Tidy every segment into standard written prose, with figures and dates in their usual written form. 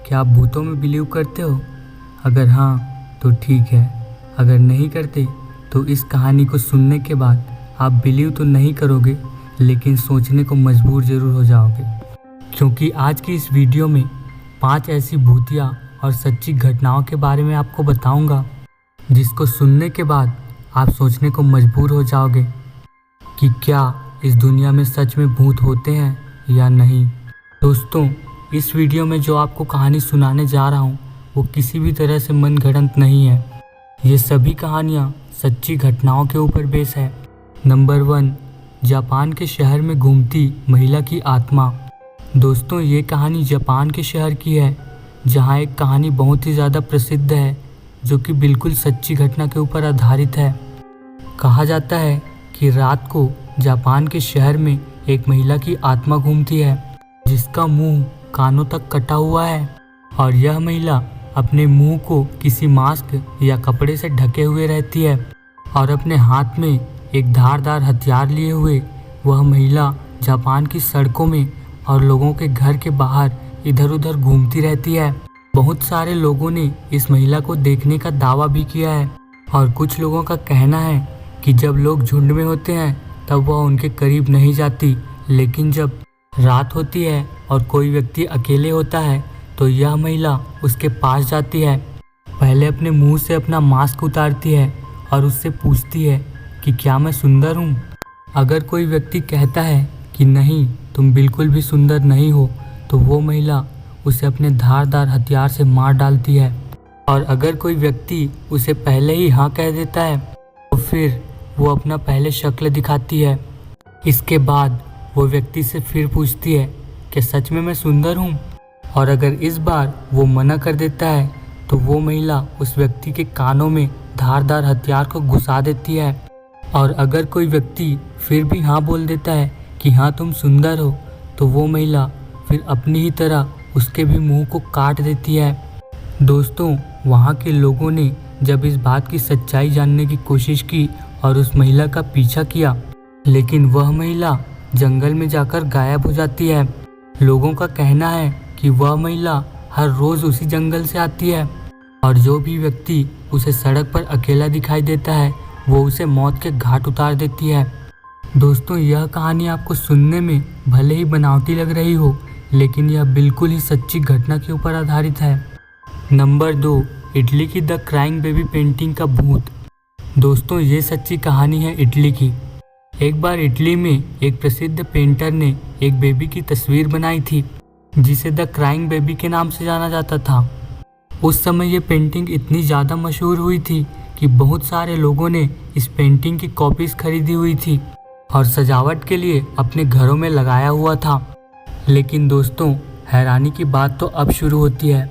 क्या आप भूतों में बिलीव करते हो? अगर हाँ तो ठीक है, अगर नहीं करते तो इस कहानी को सुनने के बाद आप बिलीव तो नहीं करोगे लेकिन सोचने को मजबूर ज़रूर हो जाओगे, क्योंकि आज की इस वीडियो में 5 ऐसी भूतिया और सच्ची घटनाओं के बारे में आपको बताऊंगा जिसको सुनने के बाद आप सोचने को मजबूर हो जाओगे कि क्या इस दुनिया में सच में भूत होते हैं या नहीं। दोस्तों, इस वीडियो में जो आपको कहानी सुनाने जा रहा हूँ वो किसी भी तरह से मनगढ़ंत नहीं है। ये सभी कहानियाँ सच्ची घटनाओं के ऊपर बेस है। नंबर 1, जापान के शहर में घूमती महिला की आत्मा। दोस्तों, ये कहानी जापान के शहर की है जहाँ एक कहानी बहुत ही ज़्यादा प्रसिद्ध है जो कि बिल्कुल सच्ची घटना के ऊपर आधारित है। कहा जाता है कि रात को जापान के शहर में एक महिला की आत्मा घूमती है जिसका मुंह कानों तक कटा हुआ है और यह महिला अपने मुंह को किसी मास्क या कपड़े से ढके हुए रहती है और अपने हाथ में एक धारदार हथियार लिए हुए वह महिला जापान की सड़कों में और लोगों के घर के बाहर इधर उधर घूमती रहती है। बहुत सारे लोगों ने इस महिला को देखने का दावा भी किया है और कुछ लोगों का कहना है कि जब लोग झुंड में होते हैं तब वह उनके करीब नहीं जाती, लेकिन जब रात होती है और कोई व्यक्ति अकेले होता है तो यह महिला उसके पास जाती है। पहले अपने मुंह से अपना मास्क उतारती है और उससे पूछती है कि क्या मैं सुंदर हूँ। अगर कोई व्यक्ति कहता है कि नहीं, तुम बिल्कुल भी सुंदर नहीं हो, तो वो महिला उसे अपने धारदार हथियार से मार डालती है। और अगर कोई व्यक्ति उसे पहले ही हाँ कह देता है तो फिर वो अपना पहले शक्ल दिखाती है। इसके बाद वो व्यक्ति से फिर पूछती है कि सच में मैं सुंदर हूँ, और अगर इस बार वो मना कर देता है तो वो महिला उस व्यक्ति के कानों में धारदार हथियार को घुसा देती है। और अगर कोई व्यक्ति फिर भी हाँ बोल देता है कि हाँ तुम सुंदर हो, तो वो महिला फिर अपनी ही तरह उसके भी मुंह को काट देती है। दोस्तों, वहाँ के लोगों ने जब इस बात की सच्चाई जानने की कोशिश की और उस महिला का पीछा किया, लेकिन वह महिला जंगल में जाकर गायब हो जाती है। लोगों का कहना है कि वह महिला हर रोज़ उसी जंगल से आती है और जो भी व्यक्ति उसे सड़क पर अकेला दिखाई देता है वो उसे मौत के घाट उतार देती है। दोस्तों, यह कहानी आपको सुनने में भले ही बनावटी लग रही हो, लेकिन यह बिल्कुल ही सच्ची घटना के ऊपर आधारित है। नंबर 2, इटली की द क्राइंग बेबी पेंटिंग का भूत। दोस्तों, ये सच्ची कहानी है इटली की। एक बार इटली में एक प्रसिद्ध पेंटर ने एक बेबी की तस्वीर बनाई थी जिसे द क्राइंग बेबी के नाम से जाना जाता था। उस समय ये पेंटिंग इतनी ज़्यादा मशहूर हुई थी कि बहुत सारे लोगों ने इस पेंटिंग की कॉपीज़ खरीदी हुई थी और सजावट के लिए अपने घरों में लगाया हुआ था। लेकिन दोस्तों, हैरानी की बात तो अब शुरू होती है।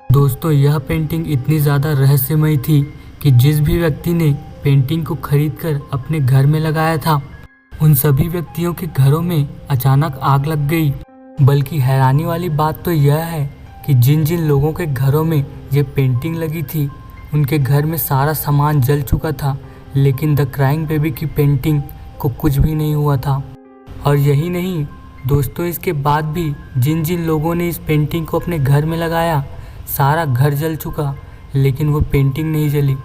दोस्तों, यह पेंटिंग इतनी ज़्यादा रहस्यमयी थी कि जिस भी व्यक्ति ने पेंटिंग को खरीदकर अपने घर में लगाया था उन सभी व्यक्तियों के घरों में अचानक आग लग गई। बल्कि हैरानी वाली बात तो यह है कि जिन जिन लोगों के घरों में ये पेंटिंग लगी थी उनके घर में सारा सामान जल चुका था, लेकिन द क्राइंग बेबी की पेंटिंग को कुछ भी नहीं हुआ था। और यही नहीं दोस्तों, इसके बाद भी जिन जिन लोगों ने इस पेंटिंग को अपने घर में लगाया सारा घर जल चुका, लेकिन वो पेंटिंग नहीं जली।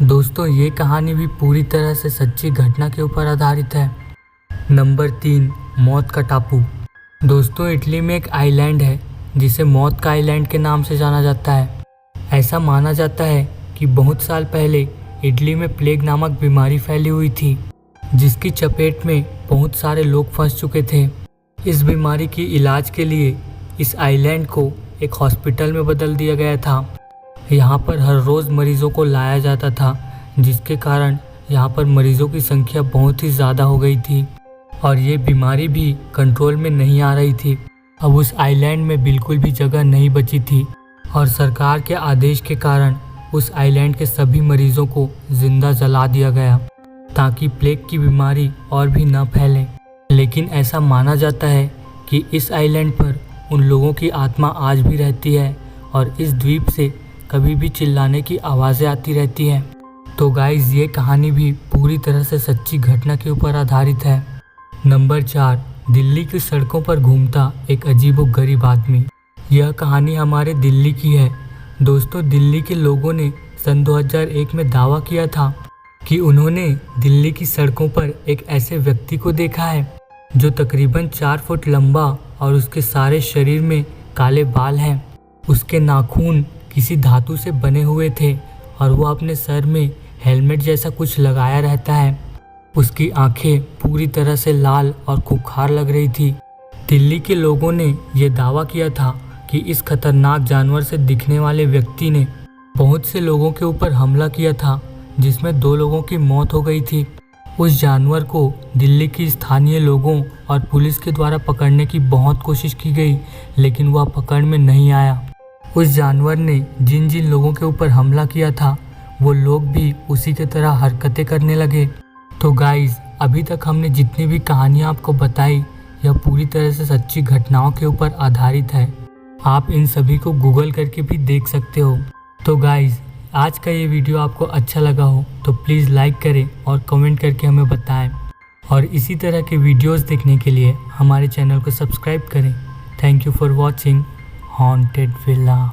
दोस्तों, ये कहानी भी पूरी तरह से सच्ची घटना के ऊपर आधारित है। नंबर 3, मौत का टापू। दोस्तों, इटली में एक आइलैंड है जिसे मौत का आइलैंड के नाम से जाना जाता है। ऐसा माना जाता है कि बहुत साल पहले इटली में प्लेग नामक बीमारी फैली हुई थी जिसकी चपेट में बहुत सारे लोग फंस चुके थे। इस बीमारी की इलाज के लिए इस आइलैंड को एक हॉस्पिटल में बदल दिया गया था। यहाँ पर हर रोज़ मरीज़ों को लाया जाता था, जिसके कारण यहाँ पर मरीज़ों की संख्या बहुत ही ज़्यादा हो गई थी और ये बीमारी भी कंट्रोल में नहीं आ रही थी। अब उस आइलैंड में बिल्कुल भी जगह नहीं बची थी और सरकार के आदेश के कारण उस आइलैंड के सभी मरीज़ों को जिंदा जला दिया गया ताकि प्लेग की बीमारी और भी न फैले। लेकिन ऐसा माना जाता है कि इस आइलैंड पर उन लोगों की आत्मा आज भी रहती है और इस द्वीप से कभी भी चिल्लाने की आवाज़ें आती रहती हैं। तो गाइस, ये कहानी भी पूरी तरह से सच्ची घटना के ऊपर आधारित है। नंबर 4, दिल्ली की सड़कों पर घूमता एक अजीबोगरीब आदमी। यह कहानी हमारे दिल्ली की है। दोस्तों, दिल्ली के लोगों ने सन 2001 में दावा किया था कि उन्होंने दिल्ली की सड़कों पर एक ऐसे व्यक्ति को देखा है जो तकरीबन 4 फुट लंबा और उसके सारे शरीर में काले बाल हैं। उसके नाखून किसी धातु से बने हुए थे और वो अपने सर में हेलमेट जैसा कुछ लगाया रहता है। उसकी आंखें पूरी तरह से लाल और खूंखार लग रही थी। दिल्ली के लोगों ने यह दावा किया था कि इस खतरनाक जानवर से दिखने वाले व्यक्ति ने बहुत से लोगों के ऊपर हमला किया था, जिसमें 2 लोगों की मौत हो गई थी। उस जानवर को दिल्ली की स्थानीय लोगों और पुलिस के द्वारा पकड़ने की बहुत कोशिश की गई, लेकिन वह पकड़ में नहीं आया। उस जानवर ने जिन जिन लोगों के ऊपर हमला किया था वो लोग भी उसी की तरह हरकतें करने लगे। तो गाइस, अभी तक हमने जितनी भी कहानियाँ आपको बताई यह पूरी तरह से सच्ची घटनाओं के ऊपर आधारित है। आप इन सभी को गूगल करके भी देख सकते हो। तो गाइस, आज का ये वीडियो आपको अच्छा लगा हो तो प्लीज़ लाइक करें और कमेंट करके हमें बताएं। और इसी तरह के वीडियोस देखने के लिए हमारे चैनल को सब्सक्राइब करें। Thank you for watching haunted villa.